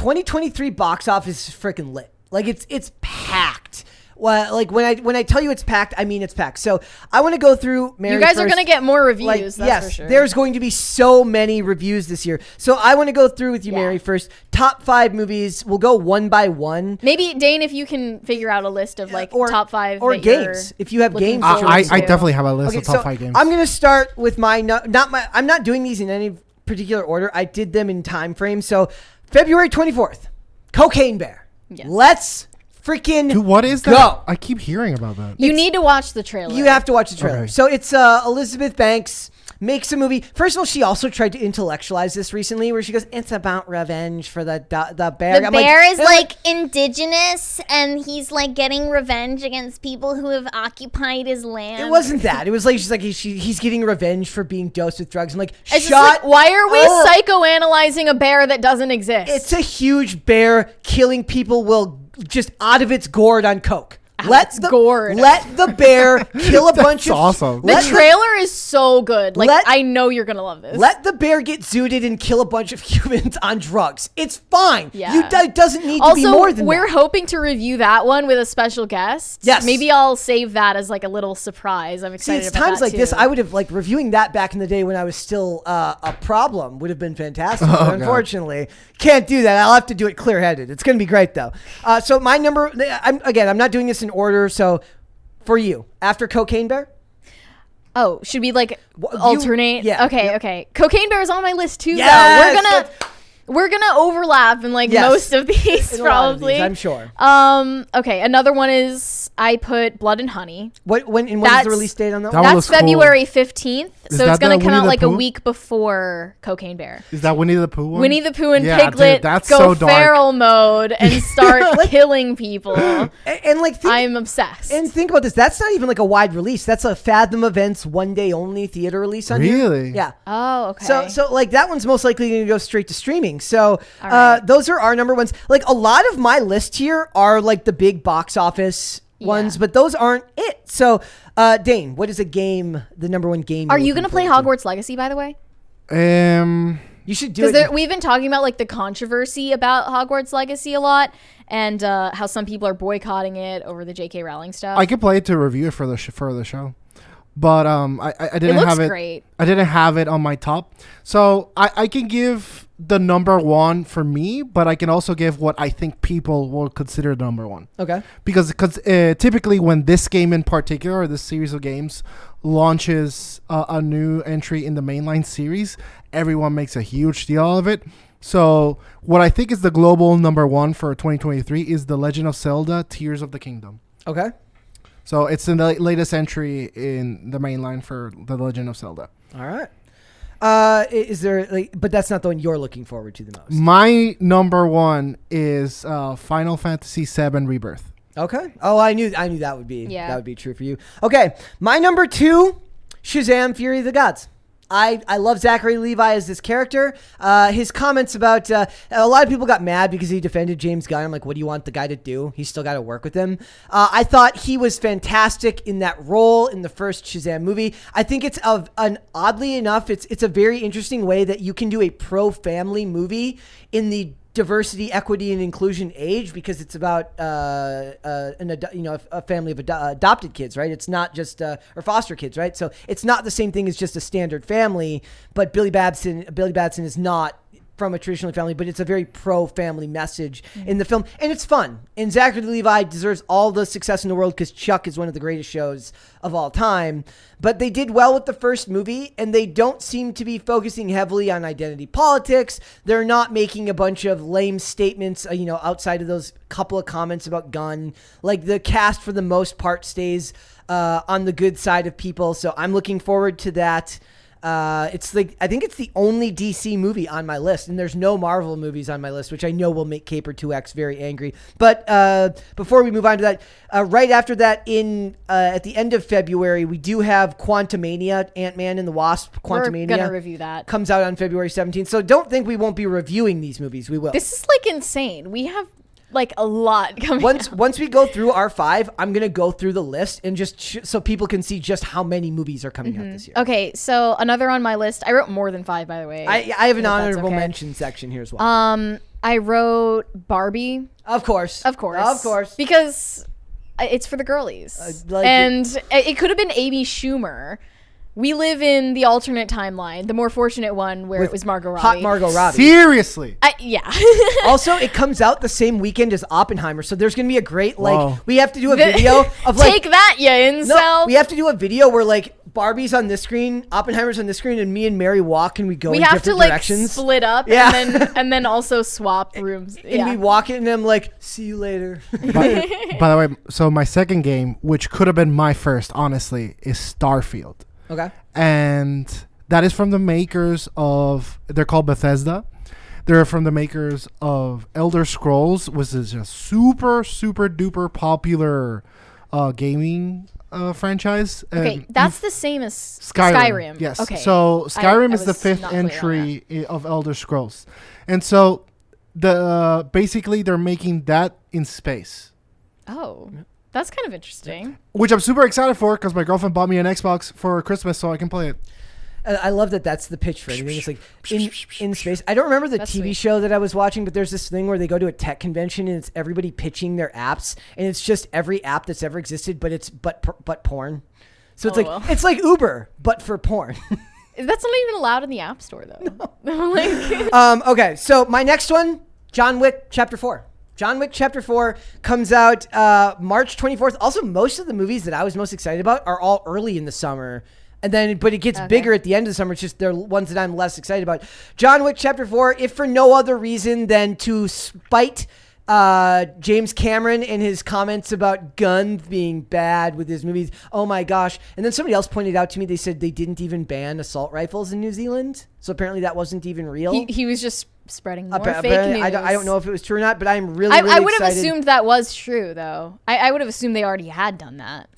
2023 box office is freaking lit. Like it's packed. Well, like when I tell you it's packed, I mean it's packed. So I want to go through Mary. You guys first. are gonna get more reviews. Like, that's yes, for sure. there's going to be so many reviews this year. So I want to go through with you, Mary, first. Top 5 movies. We'll go one by one. Maybe Dane, if you can figure out a list of like top 5 or that games. If you have looking games, forward I to. definitely have a list Okay, of top so 5 games. I'm gonna start with I'm not doing these in any particular order. I did them in time frame. So February 24th, Cocaine Bear. Yes. Let's freaking Dude, what is that? go. I keep hearing about that. You need to watch the trailer. You have to watch the trailer. Okay. So it's Elizabeth Banks makes a movie. First of all, she also tried to intellectualize this recently, where she goes, "It's about revenge for the bear." The I'm bear is and like indigenous, and he's like getting revenge against people who have occupied his land. It wasn't that. It was like she's like he's getting revenge for being dosed with drugs. I'm like, It's just shut. like, why are we up. psychoanalyzing a bear that doesn't exist? It's a huge bear killing people just out of its gourd on coke. Let the bear kill a bunch of. awesome. the trailer is so good. Like, I know you're gonna love this. Let the bear get zooted and kill a bunch of humans on drugs. It's fine. Yeah. It doesn't need to also, be more than we're that. hoping to review that one with a special guest. Yes. Maybe I'll save that as like a little surprise. I'm See, excited it's about times that like this. too. I would have like reviewing that back in the day when I was still a problem would have been fantastic. But unfortunately, can't do that. I'll have to do it clear-headed. It's going to be great though. So my number, I'm not doing this in order. So for you, after Cocaine Bear. Oh, should we like alternate? yeah. Okay, Yep. okay. Cocaine Bear is on my list too. Yes! Though. We're gonna overlap in like Yes. most of these In a lot of probably. these, I'm sure. Okay. Another one is I put Blood and Honey. When's That's- the release date on that That one? one That's looks cool. February 15th. Is So it's that gonna the come Winnie out the like a Pooh? week before Cocaine Bear. Is that Winnie the Pooh one? Winnie the Pooh and Yeah, Piglet dude, that's go so dark. feral mode and start killing people. And like I'm obsessed. And think about this. That's not even like a wide release. That's a Fathom Events one day only theater release on here. Really? Yeah. Oh, okay. So like that one's most likely going to go straight to streaming. So right. those are our number ones. Like a lot of my list here are like the big box office ones, but those aren't it. So Dane, what is the number one game? Are you going to play Hogwarts Legacy, by the way? You should do it. Because we've been talking about like the controversy about Hogwarts Legacy a lot, and how some people are boycotting it over the J.K. Rowling stuff. I could play it to review it for the show, but I didn't looks have it. great. I didn't have it on my top, so I can give the number one for me, but I can also give what I think people will consider the number one. Okay. Because typically when this game in particular, or this series of games, launches a new entry in the mainline series, everyone makes a huge deal of it. So what I think is the global number one for 2023 is The Legend of Zelda: Tears of the Kingdom. Okay. So it's the latest entry in the mainline for The Legend of Zelda. All right. Is there but that's not the one you're looking forward to the most. My number one is Final Fantasy VII Rebirth. Okay. Oh, I knew that would be true for you. Okay. My number 2, Shazam! Fury of the Gods. I love Zachary Levi as this character. His comments about a lot of people got mad because he defended James Gunn. I'm like, what do you want the guy to do? He's still got to work with him. I thought he was fantastic in that role in the first Shazam movie. I think it's oddly enough, it's a very interesting way that you can do a pro-family movie in the diversity, equity, and inclusion age, because it's about a family of adopted kids, right? It's not just or foster kids, right? So it's not the same thing as just a standard family. But Billy Batson is not from a traditional family, but it's a very pro-family message in the film, and it's fun. And Zachary Levi deserves all the success in the world because Chuck is one of the greatest shows of all time. But they did well with the first movie, and they don't seem to be focusing heavily on identity politics. They're not making a bunch of lame statements, outside of those couple of comments about Gunn. Like, the cast, for the most part, stays on the good side of people. So I'm looking forward to that. It's like, I think it's the only DC movie on my list, and there's no Marvel movies on my list, which I know will make Caper 2X very angry. But before we move on to that, right after that, at the end of February, we do have Quantumania, Ant-Man and the Wasp. Quantumania. We're gonna review that. Comes out on February 17th. So don't think we won't be reviewing these movies. We will. This is like insane. We have like a lot coming out. Once we go through our 5, I'm gonna go through the list and just so people can see just how many movies are coming out this year. Okay, so another on my list. I wrote more than 5, by the way. I have an If that's honorable okay. mention section here as well. I wrote Barbie, Of course. of course. Of course. Because it's for the girlies. And it could have been Amy Schumer. We live in the alternate timeline, the more fortunate one where it was Margot Robbie. Hot Margot Robbie. Seriously. Yeah. Also, it comes out the same weekend as Oppenheimer, so there's gonna be a great Whoa. we have to do a video of Take that, you incel. No, we have to do a video where Barbie's on this screen, Oppenheimer's on this screen, and me and Mary walk and we go in different directions. Split up Yeah. and then also swap rooms. And we walk in and I'm like, see you later. By the way, so my second game, which could have been my first, honestly, is Starfield. Okay. And that is from the makers of, they're called Bethesda. They're from the makers of Elder Scrolls, which is a super, super duper popular gaming franchise. Okay, And that's the same as Skyrim. Yes. Okay. So Skyrim I is the was fifth not clear on entry of Elder Scrolls. And so basically they're making that in space. Oh, that's kind of interesting. Which I'm super excited for because my girlfriend bought me an Xbox for Christmas so I can play it. I love that that's the pitch for anything. It's like in space. I don't remember the That's TV sweet. show that I was watching, but there's this thing where they go to a tech convention and it's everybody pitching their apps, and it's just every app that's ever existed, but it's but porn. So it's it's like Uber, but for porn. That's not even allowed in the App Store, though. Like, Okay, so my next one, John Wick Chapter 4. John Wick Chapter 4 comes out March 24th. Also, most of the movies that I was most excited about are all early in the summer. And then, but it gets bigger at the end of the summer. It's just they're ones that I'm less excited about. John Wick Chapter 4, if for no other reason than to spite James Cameron and his comments about guns being bad with his movies. Oh my gosh. And then somebody else pointed out to me, they said they didn't even ban assault rifles in New Zealand. So apparently that wasn't even real. he was just spreading more fake Apparently, news. I don't know if it was true or not, but I'm really I would have excited. assumed that was true, though. I would have assumed they already had done that.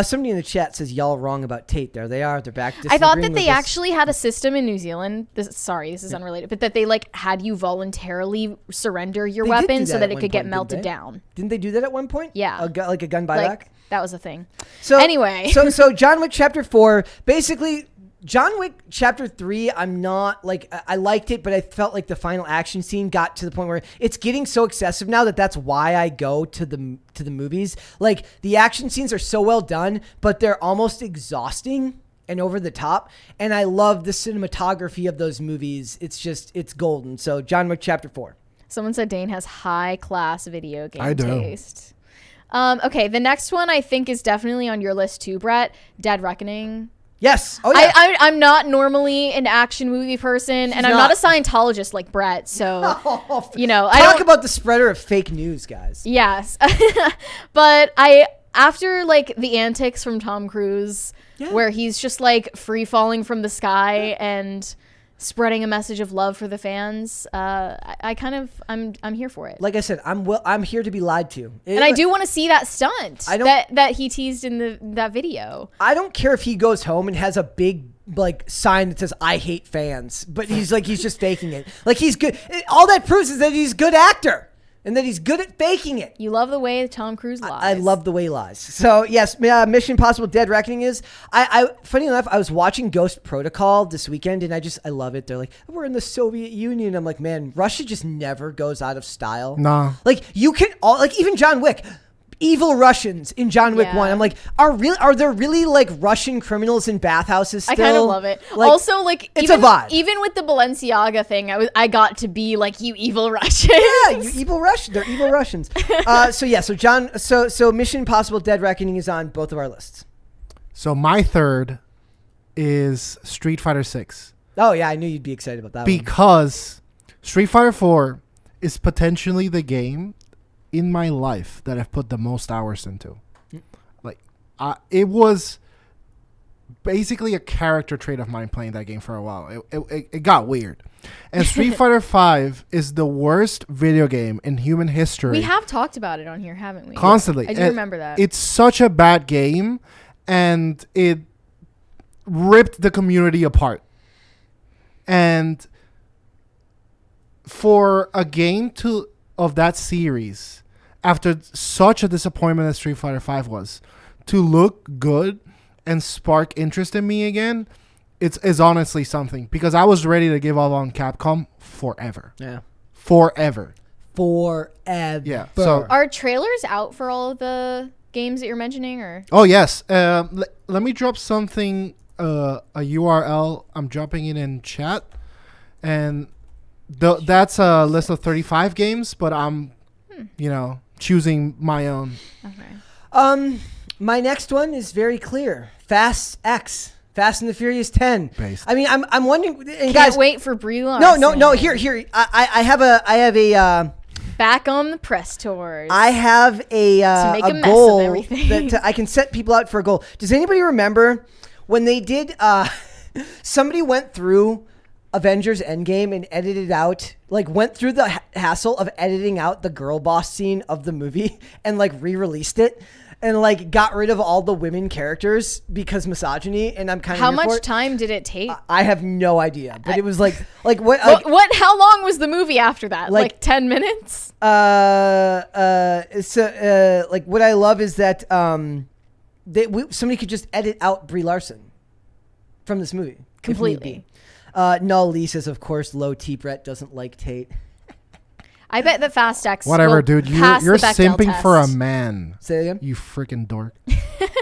Somebody in the chat says y'all wrong about Tate. There they are. They're back. I thought disagreeing that with they us. actually had a system in New Zealand. This is unrelated, but that they had you voluntarily surrender your They did do weapon so that that at it one could get point, melted didn't they? down. Didn't they do that at one point? Yeah. Like a gun buyback. That was a thing. So anyway, so John Wick Chapter 4, basically. John Wick Chapter 3, I'm not I liked it, but I felt like the final action scene got to the point where it's getting so excessive now that's why I go to the movies. Like the action scenes are so well done, but they're almost exhausting and over the top. And I love the cinematography of those movies. It's golden. So John Wick Chapter 4. someone said Dane has high class video game I do. taste. Okay, the next one I think is definitely on your list too, Brett. Dead Reckoning. Yes. Oh yeah. I'm not normally an action movie person, and I'm not a Scientologist like Brett, so I Talk don't. about the spreader of fake news, guys. Yes, but after the antics from Tom Cruise, where he's just free falling from the sky and spreading a message of love for the fans, I'm here for it. Like I said, I'm here to be lied to. And I do want to see that stunt don't- that he teased in that video. I don't care if he goes home and has a big sign that says "I hate fans," but he's just faking it. He's good. All that proves is that he's a good actor and that he's good at faking it. You love the way Tom Cruise lies. I love the way he lies. So yes, Mission Impossible: Dead Reckoning is. I funny enough, I was watching Ghost Protocol this weekend, and I love it. They're like, we're in the Soviet Union. I'm like, man, Russia just never goes out of style. Nah. You can even John Wick. Evil Russians in John Wick 1. I'm like, are there really Russian criminals in bathhouses still? I kind of love it. Also, it's a vibe. Even with the Balenciaga thing, I got to be you evil Russians. Yeah, you evil Russians. They're evil Russians. So Mission Impossible: Dead Reckoning is on both of our lists. So my third is Street Fighter 6. Oh yeah, I knew you'd be excited about that one. Because Street Fighter 4 is potentially the game in my life that I've put the most hours into. It was basically a character trait of mine playing that game for a while. It got weird. And Street Fighter 5 is the worst video game in human history. We have talked about it on here, haven't we? Constantly. I do remember that. It's such a bad game, and it ripped the community apart. And for a game of that series, after such a disappointment as Street Fighter 5 was, to look good and spark interest in me again, is honestly something. Because I was ready to give up on Capcom forever. Yeah. forever. Forever. Yeah, so- Are trailers out for all of the games that you're mentioning, or? Oh yes. Let me drop something. A URL. I'm dropping it in chat, and that's a list of 35 games. But I'm, choosing my own. Okay. My next one is very clear. Fast X. Fast and the Furious 10. Based. I mean, I'm wondering, and Can't guys, wait for Brie Larson. no. Here. I have a. Back on the press tours. I have To make a mess of goal everything. that I can set people out for a goal. Does anybody remember when they did? Somebody went through Avengers Endgame and edited out, went through the hassle of editing out the girl boss scene of the movie and re-released it. And got rid of all the women characters because misogyny, and I'm kind of How much time did it take? I have no idea, but it was what? What? How long was the movie after that? Like 10 minutes? What I love is that somebody could just edit out Brie Larson from this movie if need Completely. be. Null Lee says, of course, low T Brett doesn't like Tate. I bet that Fast X. Whatever, will dude. pass You're the Bechdel simping for a test. man. Say that again. You freaking dork.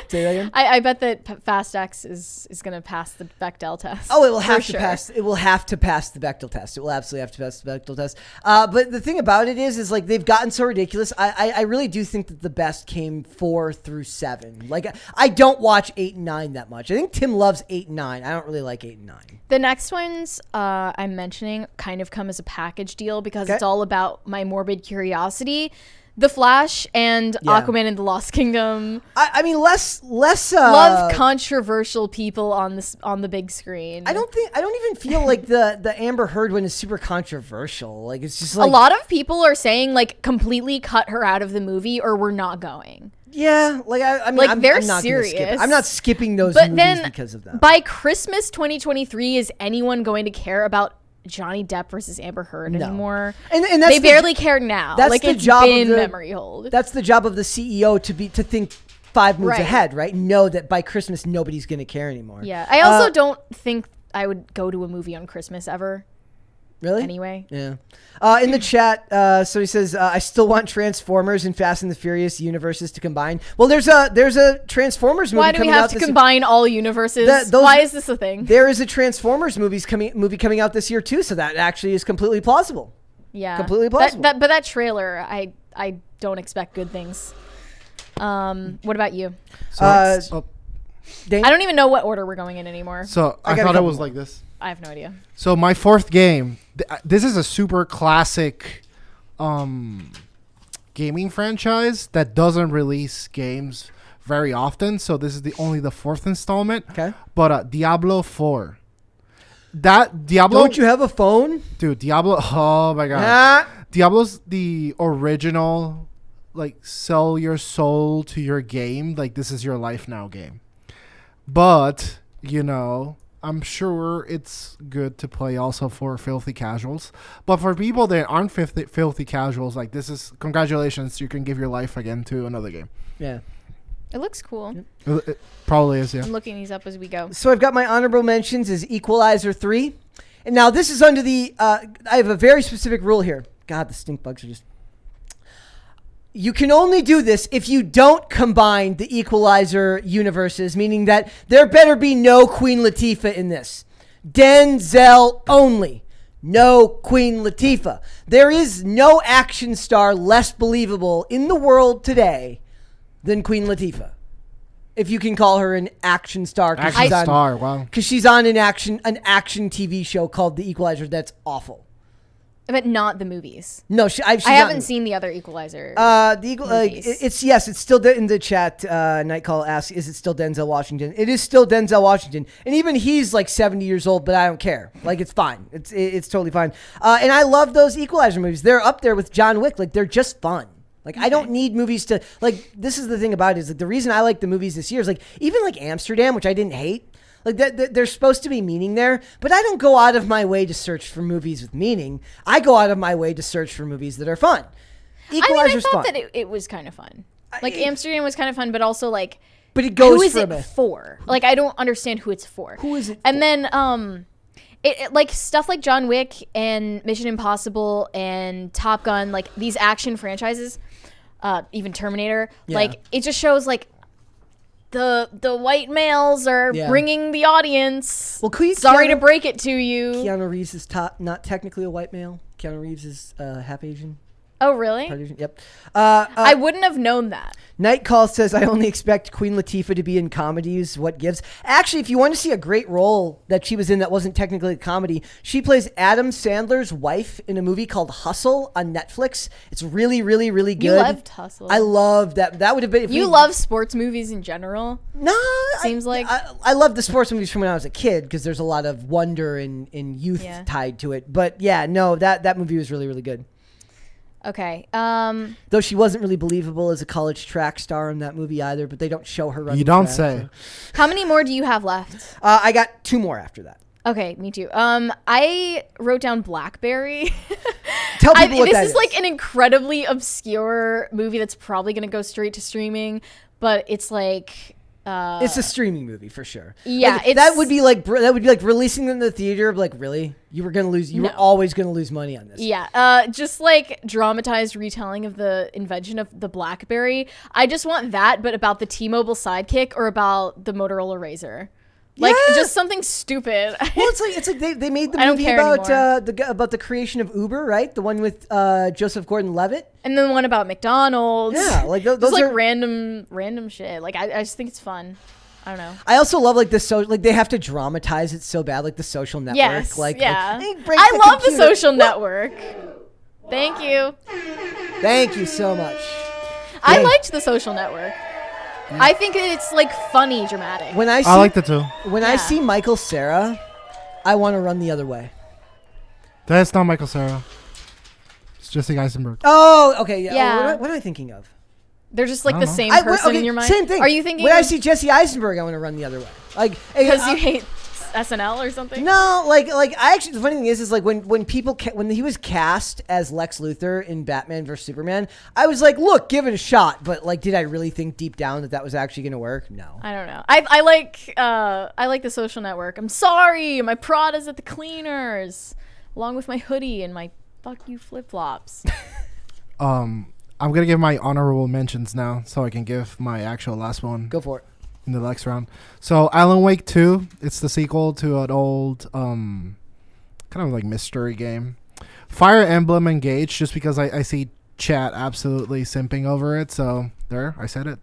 Say that again. I bet that Fast X is going to pass the Bechdel test. Oh, it will for have sure. to pass. It will have to pass the Bechdel test. It will absolutely have to pass the Bechdel test. But the thing about it is they've gotten so ridiculous. I really do think that the best came 4 through 7. I don't watch 8 and 9 that much. I think Tim loves 8 and 9. I don't really like 8 and 9. The next ones I'm mentioning kind of come as a package deal because Okay. it's all about my morbid curiosity. The Flash and Yeah. Aquaman and the Lost Kingdom. I mean, less. Love controversial people on the big screen. I don't even feel like the Amber Heard one is super controversial. It's just A lot of people are saying completely cut her out of the movie or we're not going. Yeah, I mean, they're I'm not gonna skip it. serious. I'm not skipping those But movies then because of them. by Christmas 2023, is anyone going to care about Johnny Depp versus Amber Heard No. anymore? And that's they barely care now. that's the it's job of been the- memory hold. That's the job of the CEO to think 5 moves Right. ahead, right? Know that by Christmas nobody's going to care anymore. Yeah. I also don't think I would go to a movie on Christmas ever. Really? Anyway. Yeah. In the chat, so he says, I still want Transformers and Fast and the Furious universes to combine. Well, there's a Transformers movie Why do we coming have out to this year. combine all universes? Those- Why is this a thing? There is a Transformers movie coming out this year too, so that actually is completely plausible. Yeah. completely plausible. But that trailer, I don't expect good things. What about you? So, Dane? I don't even know what order we're going in anymore. so I I got a thought it couple was more. like this. I have no idea. So my fourth game, this is a super classic gaming franchise that doesn't release games very often. So this is only the 4th installment. Okay. But Diablo 4. That Diablo, Don't you have a phone? dude, Diablo. Oh my god, Ah. Diablo's the original, sell your soul to your game. This is your life now game. But I'm sure it's good to play also for filthy casuals. But for people that aren't filthy casuals, this is congratulations. You can give your life again to another game. Yeah. It looks cool. It probably is, yeah. I'm looking these up as we go. So I've got my honorable mentions is Equalizer 3. And now this is under the, I have a very specific rule here. God, the stink bugs are just. You can only do this if you don't combine the Equalizer universes, meaning that there better be no Queen Latifah in this. Denzel only. No Queen Latifah. There is no action star less believable in the world today than Queen Latifah. If you can call her an action star. Action star, wow. Because she's on an action TV show called The Equalizer that's awful. But not the movies. No, she's I not haven't in- seen the other Equalizer. it's still in the chat. Nightcall asks, is it still Denzel Washington? It is still Denzel Washington, and even he's 70 years old, but I don't care. It's fine. It's totally fine. And I love those Equalizer movies. They're up there with John Wick. They're just fun. I don't need movies to this is the thing about it is the reason I like the movies this year is even Amsterdam, which I didn't hate. There's supposed to be meaning there, but I don't go out of my way to search for movies with meaning. I go out of my way to search for movies that are fun. I Equalizer's thought fun. that it was kind of fun. Amsterdam was kind of fun, but also But it goes who is from it for? I don't understand who it's for. Who is it And then like stuff like John Wick and Mission Impossible and Top Gun, like these action franchises, even Terminator, Yeah. like it just shows like the white males are Yeah. bringing the audience. Well, Sorry to break it to you. Keanu Reeves is not technically a white male. Keanu Reeves is half Asian. Oh, really? Part Asian. Yep. I wouldn't have known that. Nightcall says, I only expect Queen Latifah to be in comedies. What gives? Actually, if you want to see a great role that she was in that wasn't technically a comedy, she plays Adam Sandler's wife in a movie called Hustle on Netflix. It's really, really, really good. You loved Hustle. I loved that. That would have been. If You we- love sports movies in general. No, Seems like- I love the sports movies from when I was a kid because there's a lot of wonder and youth Yeah. tied to it. But yeah, no, that movie was really, really good. Okay. Though she wasn't really believable as a college track star in that movie either, but they don't show her running You don't track, say. How many more do you have left? I got 2 more after that. Okay, me too. I wrote down Blackberry. Tell people what this that is like an incredibly obscure movie that's probably going to go straight to streaming, but it's like It's a streaming movie for sure. Yeah, Like, it's- that would be like releasing them in the theater. Like, really, you were gonna lose. You were No. always gonna lose money on this. yeah, just like dramatized retelling of the invention of the BlackBerry. I just want that, but about the T-Mobile Sidekick or about the Motorola Razr. Like Yeah. just something stupid. Well, it's like they made the I don't movie care about anymore. about the creation of Uber, right? The one with Joseph Gordon-Levitt. And then one about McDonald's. Yeah, like those Just like are. random shit. Like I just think it's fun. I don't know. I also love like like they have to dramatize it so bad, like The Social Network. Yes. Like, yeah. hey, break I love the computer. Social Network. Thank you. Thank you so much. I Yeah. liked the Social Network. I think it's like funny, dramatic. When I see I like that too. when I Yeah. see Michael Cera, I want to run the other way. That's not Michael Cera. It's Jesse Eisenberg. Oh, okay, yeah. Yeah. What am I thinking of? They're just like I the don't know. same I- person okay, in your mind. Same thing. Are you thinking when I see Jesse Eisenberg, I want to run the other way? Like because you hate SNL or something? No, like I actually. The funny thing is like when people when he was cast as Lex Luthor in Batman vs Superman, I was like, look, give it a shot. But like, did I really think deep down that was actually going to work? No. I don't know. I like the Social Network. I'm sorry, my Prada's at the cleaners, along with my hoodie and my fuck you flip flops. I'm gonna give my honorable mentions now, so I can give my actual last one Go for it. in the next round. So Alan Wake 2, it's the sequel to an old kind of like mystery game. Fire Emblem Engage, just because I see chat absolutely simping over it, so there, I said it.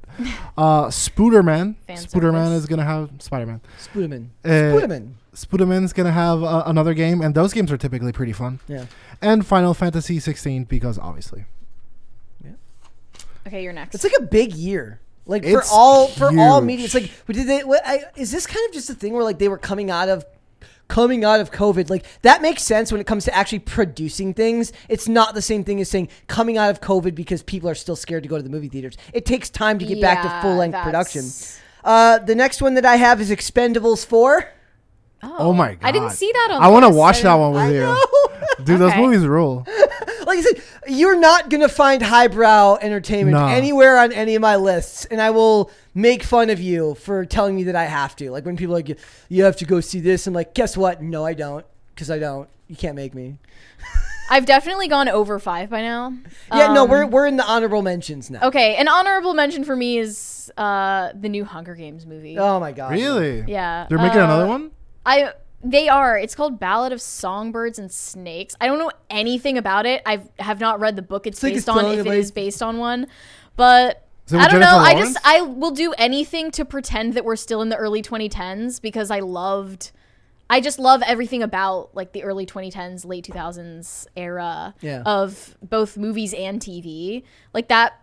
Spooderman. Fan Spooderman service. is gonna have Spider-Man. Spooderman. Uh, Spooderman. Spooderman's gonna have another game, and those games are typically pretty fun. Yeah. And Final Fantasy 16, because obviously. Okay, you're next. It's like a big year. Like for It's all huge. media, it's like. But did they? Is this kind of just a thing where like they were coming out of COVID? Like that makes sense when it comes to actually producing things. It's not the same thing as saying coming out of COVID because people are still scared to go to the movie theaters. It takes time to get back to Yeah, full length that's- production. The next one that I have is Expendables 4. Oh my god! I didn't see that on I want to the list. watch that one with I you, know. dude. Those Okay. movies rule. Like I said, you're not gonna find highbrow entertainment No. anywhere on any of my lists, and I will make fun of you for telling me that I have to. Like when people are like, you have to go see this, I'm like, guess what? No, I don't, because I don't. You can't make me. I've definitely gone over 5 by now. Yeah, no, we're in the honorable mentions now. Okay, an honorable mention for me is the new Hunger Games movie. Oh my god. Really? Yeah. They're making another one. They are. It's called Ballad of Songbirds and Snakes. I don't know anything about it. I have not read the book it's like based it's on, telling if it about- is based on one. But Is it with I don't Jennifer know. Lawrence? I will do anything to pretend that we're still in the early 2010s because I just love everything about like the early 2010s, late 2000s era Yeah. of both movies and TV. Like that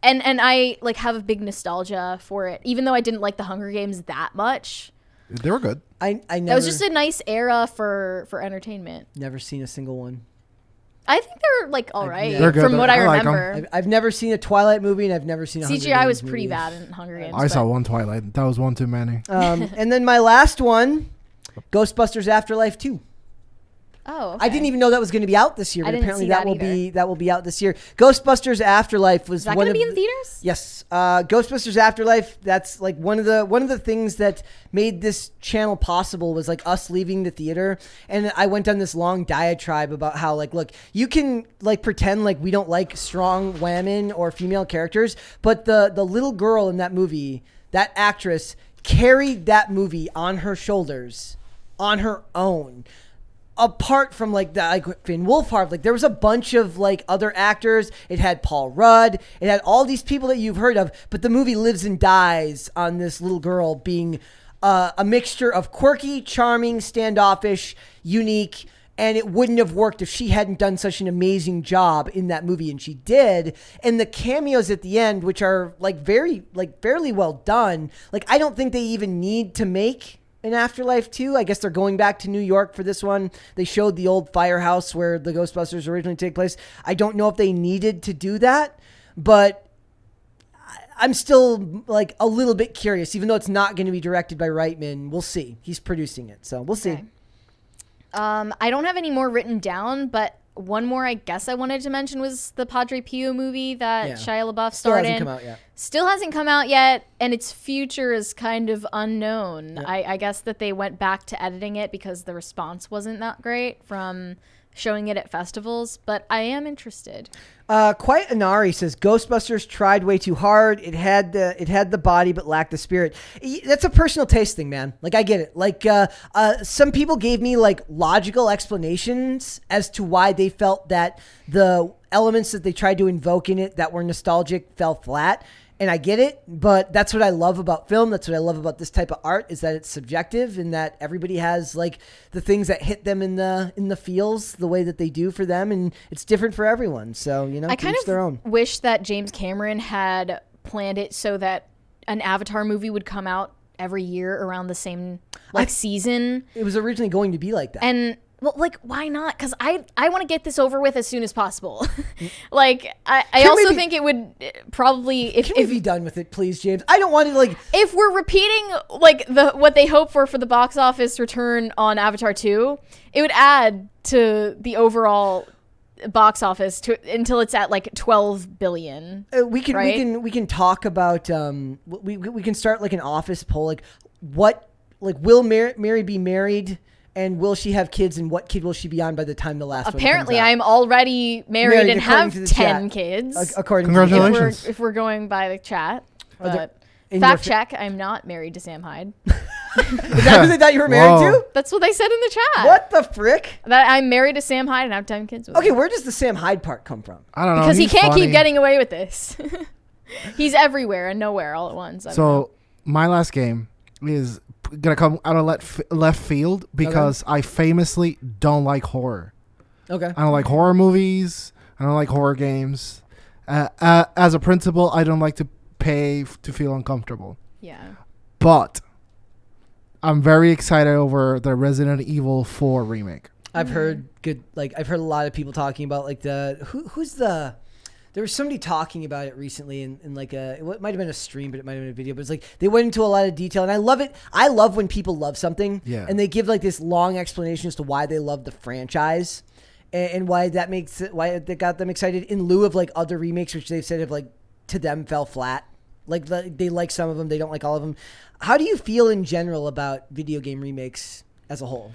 and I like have a big nostalgia for it even though I didn't like the Hunger Games that much. They were good. I never. That was just a nice era for entertainment. never seen a single one. I think they're like all right They're good, from though. what I I like 'em. remember. I've never seen a Twilight movie, and I've never seen a Hunger CGI was Games pretty movie. bad in Hunger Games. I saw but- one Twilight. That was one too many. And then my last one, Ghostbusters Afterlife 2. Oh, I didn't even know that was going to be out this year, I but didn't apparently see that that will either. be out this year. Ghostbusters Afterlife was Is that one going to of be in theaters? Yes, Ghostbusters Afterlife. That's like one of the things that made this channel possible was like us leaving the theater, and I went on this long diatribe about how like, look, you can like pretend like we don't like strong women or female characters, but the little girl in that movie, that actress carried that movie on her shoulders, on her own. Apart from like Finn Wolfhard, like there was a bunch of like other actors. It had Paul Rudd. It had all these people that you've heard of, but the movie lives and dies on this little girl being a mixture of quirky, charming, standoffish, unique, and it wouldn't have worked if she hadn't done such an amazing job in that movie, and she did. And the cameos at the end, which are like fairly well done, like I don't think they even need to make in Afterlife 2. I guess they're going back to New York for this one. They showed the old firehouse where the Ghostbusters originally take place. I don't know if they needed to do that, but I'm still like a little bit curious, even though it's not going to be directed by Reitman. We'll see. He's producing it, so we'll see. Okay. I don't have any more written down, but one more I guess I wanted to mention was the Padre Pio movie that Yeah. Shia LaBeouf Still starred hasn't in. come out yet. Still hasn't come out yet, and its future is kind of unknown. Yeah. I guess that they went back to editing it because the response wasn't that great from showing it at festivals, but I am interested. Quiet Anari says Ghostbusters tried way too hard. It had the body but lacked the spirit. That's a personal taste thing, man. Like I get it. Like some people gave me like logical explanations as to why they felt that the elements that they tried to invoke in it that were nostalgic fell flat. And I get it, but that's what I love about film. That's what I love about this type of art is that it's subjective and that everybody has like the things that hit them in the feels the way that they do for them, and it's different for everyone. So I to kind each their own. of wish that James Cameron had planned it so that an Avatar movie would come out every year around the same season. It was originally going to be like that. And well, like, why not? Because I want to get this over with as soon as possible. Like, I also maybe- think it would probably Can we be done with it, please, James? I don't want to like. if we're repeating like what they hope for the box office return on Avatar 2, it would add to the overall box office until it's at like 12 billion. We can Right? we can talk about we can start like an office poll, like what, like will Mary be married, and will she have kids, and what kid will she be on by the time the last Apparently, one comes out? I'm already married and according have to the 10 chat. kids. According Congratulations. If we're going by the chat. Are there- But in fact your check, I'm not married to Sam Hyde. Is that who they thought you were married Whoa. to? That's what they said in the chat. What the frick? That I'm married to Sam Hyde and I have 10 kids with Okay, him. where does the Sam Hyde part come from? I don't know. Because he he's can't funny. keep getting away with this. He's everywhere and nowhere all at once. I don't know. So my last game is gonna come out of left field because I famously don't like horror. Okay. I don't like horror movies. I don't like horror games. As a principle, I don't like to pay to feel uncomfortable. Yeah. But I'm very excited over the Resident Evil 4 remake. I've heard good, like I've heard a lot of people talking about like who's the. There was somebody talking about it recently in like it might have been a stream, but it might have been a video. But it's like they went into a lot of detail, and I love it. I love when people love something, Yeah. and they give like this long explanation as to why they love the franchise, and why that makes it, why that got them excited in lieu of like other remakes, which they've said have like to them fell flat. Like they like some of them, they don't like all of them. How do you feel in general about video game remakes as a whole?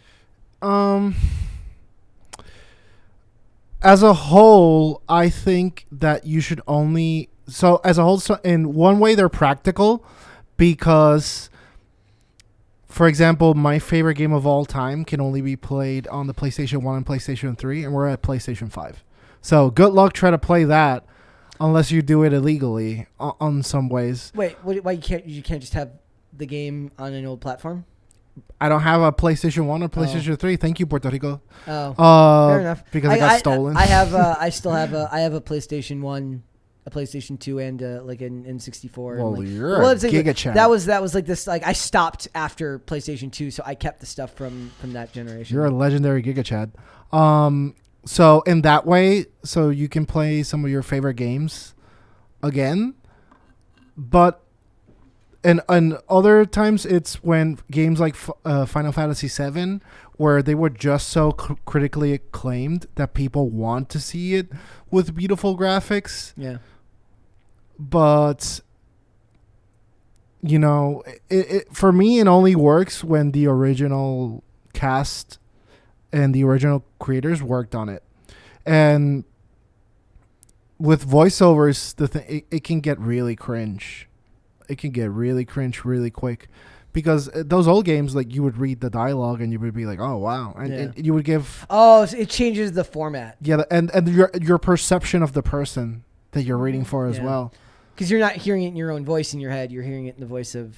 As a whole, I think that you should only... So, as a whole, in one way, they're practical because, for example, my favorite game of all time can only be played on the PlayStation 1 and PlayStation 3, and we're at PlayStation 5. So, good luck trying to play that unless you do it illegally on some ways. Wait, why you can't just have the game on an old platform? I don't have a PlayStation 1 or PlayStation 3. Thank you, Puerto Rico. Oh, fair enough. Because it got stolen. I have. I still have a. I have a PlayStation 1, a PlayStation 2, and like an N64. Well, and like, you're a I'm saying, Giga Chad. That was like this. Like I stopped after PlayStation 2, so I kept the stuff from that generation. You're a legendary Giga Chad. So in that way, so you can play some of your favorite games again, but And other times it's when games like Final Fantasy VII, where they were just so critically acclaimed that people want to see it with beautiful graphics. Yeah. But for me, it only works when the original cast and the original creators worked on it. And with voiceovers, it can get really cringe. It can get really cringe really quick, because those old games, like, you would read the dialogue and you would be like, oh wow, and you would give so it changes the format. Yeah, and your perception of the person that you're reading for as well. Because you're not hearing it in your own voice in your head. You're hearing it in the voice of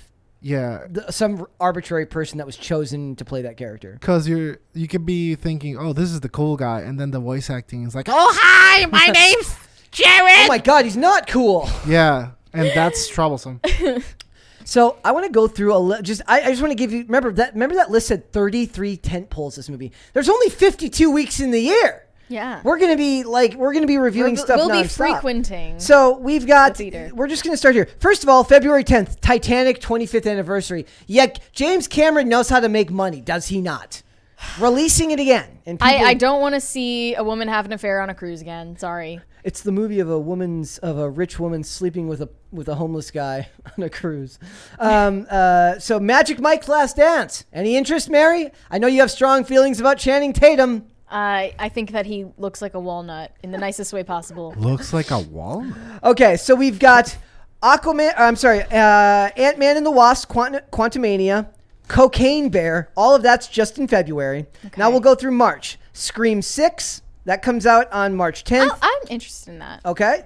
some arbitrary person that was chosen to play that character. Because you could be thinking, oh, this is the cool guy, and then the voice acting is like, oh, hi, my name's Jared. Oh my God, he's not cool. Yeah, and that's troublesome. So I want to go through I just want to give you, remember that list said 33 tent poles this movie. There's only 52 weeks in the year. Yeah. We're going to be reviewing stuff We'll be nonstop. frequenting. So we've got, the theater. we're just going to start here. First of all, February 10th, Titanic 25th anniversary. Yet James Cameron knows how to make money, does he not? Releasing it again. And I don't want to see a woman have an affair on a cruise again. Sorry. It's the movie of a rich woman sleeping with a homeless guy on a cruise. So Magic Mike's Last Dance. Any interest, Mary? I know you have strong feelings about Channing Tatum. I think that he looks like a walnut in the nicest way possible. Looks like a walnut? Okay, so we've got Ant-Man and the Wasp, Quantumania, Cocaine Bear. All of that's just in February. Okay. Now we'll go through March. Scream 6. That comes out on March 10th. I'm interested in that. Okay.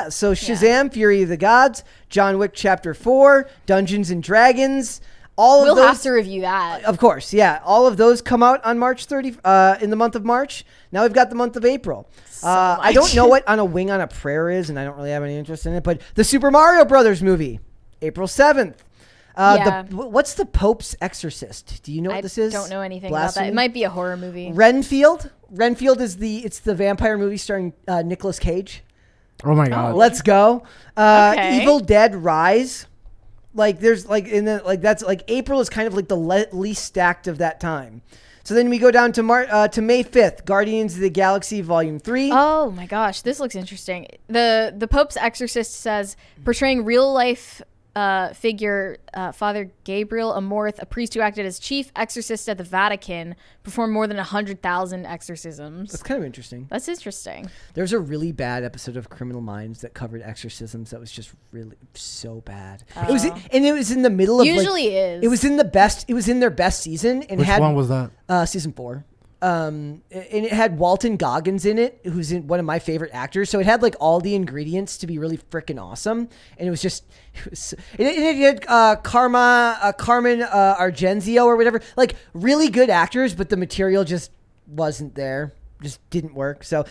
So Shazam, Fury of the Gods, John Wick Chapter 4, Dungeons and Dragons. We'll have to review that. Of course, yeah. All of those come out on March 30, in the month of March. Now we've got the month of April. I don't know what On a Wing on a Prayer is, and I don't really have any interest in it, but the Super Mario Brothers movie, April 7th. What's the Pope's Exorcist? Do you know what this is? I don't know anything about that. It might be a horror movie. Renfield is the vampire movie starring Nicolas Cage. Oh my God. Let's go. Okay. Evil Dead Rise. That's April is kind of like the least stacked of that time. So then we go down to May 5th, Guardians of the Galaxy Volume 3. Oh my gosh, this looks interesting. The Pope's Exorcist says portraying real life figure Father Gabriel Amorth, a priest who acted as chief exorcist at the Vatican, performed more than 100,000 exorcisms. That's kind of interesting. That's interesting. There's a really bad episode of Criminal Minds that covered exorcisms that was just really so bad. It was in the middle of It was in their best season. And Which one was that? Season 4. And it had Walton Goggins in it, who's one of my favorite actors. So it had like all the ingredients to be really freaking awesome. And it had Carmen Argenzio or whatever, like really good actors, but the material just wasn't there, just didn't work. So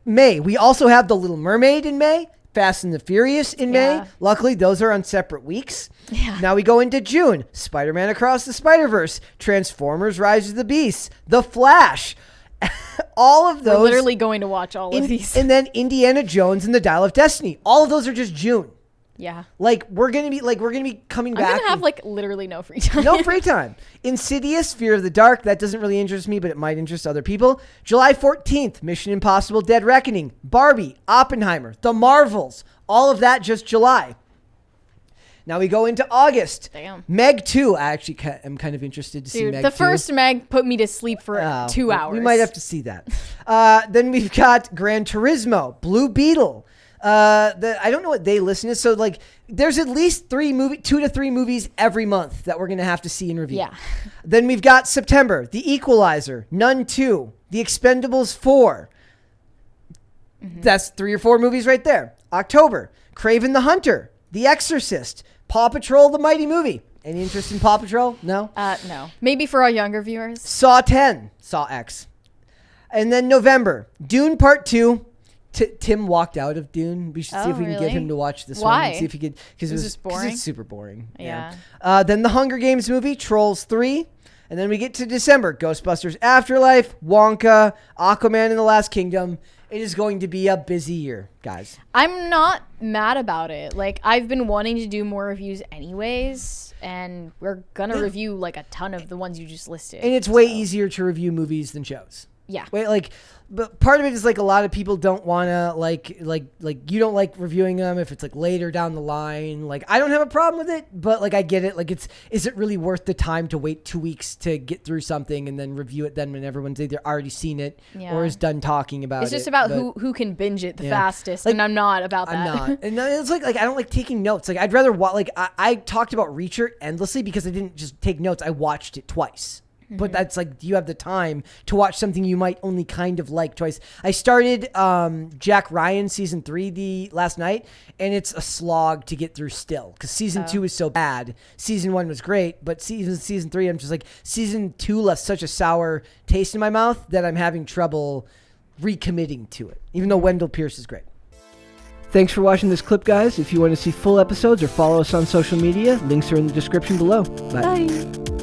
May, we also have The Little Mermaid in May, Fast and the Furious in May. Luckily, those are on separate weeks. Yeah. Now we go into June. Spider-Man Across the Spider-Verse, Transformers Rise of the Beasts, The Flash. All of those. We're literally going to watch all of these. And then Indiana Jones and the Dial of Destiny. All of those are just June. Yeah. We're gonna be coming back. I'm gonna have literally no free time. No free time. Insidious, Fear of the Dark. That doesn't really interest me, but it might interest other people. July 14th, Mission Impossible: Dead Reckoning, Barbie, Oppenheimer, The Marvels. All of that just July. Now we go into August. Damn. Meg 2. I actually am kind of interested to see Meg 2. The first Meg put me to sleep for 2 hours. We might have to see that. Then we've got Gran Turismo, Blue Beetle. I don't know what they listen to. So there's at least 2 to 3 movies every month that we're going to have to see and review. Yeah. Then we've got September, The Equalizer, Nun 2, The Expendables 4. Mm-hmm. That's 3 or 4 movies right there. October, Kraven the Hunter, The Exorcist, Paw Patrol, the Mighty Movie. Any interest in Paw Patrol? No? No. Maybe for our younger viewers. Saw 10, Saw X. And then November, Dune Part 2. Tim walked out of Dune. We should see if we can get him to watch this one. Why? See if he could, because just boring. It's super boring. Yeah. Then the Hunger Games movie, Trolls 3. And then we get to December, Ghostbusters Afterlife, Wonka, Aquaman and the Last Kingdom, It is going to be a busy year, guys. I'm not mad about it. Like, I've been wanting to do more reviews anyways, and we're gonna review like a ton of the ones you just listed. And it's way easier to review movies than shows. Yeah. Wait, like, but part of it is like a lot of people don't want to like you don't like reviewing them if it's like later down the line. Like, I don't have a problem with it, but like I get it. Like, is it really worth the time to wait 2 weeks to get through something and then review it then when everyone's either already seen it or is done talking about it? It's just about who can binge it the fastest, Like, and I'm not about that. I'm not. And it's like I don't like taking notes. Like, I'd rather I talked about Reacher endlessly because I didn't just take notes. I watched it twice. But that's like, you have the time to watch something you might only kind of like twice. I started Jack Ryan season 3 last night, and it's a slog to get through still because season 2 is so bad. Season 1 was great, but season 3, I'm just like, season 2 left such a sour taste in my mouth that I'm having trouble recommitting to it, even though Wendell Pierce is great. Thanks for watching this clip, guys. If you want to see full episodes or follow us on social media, links are in the description below. Bye.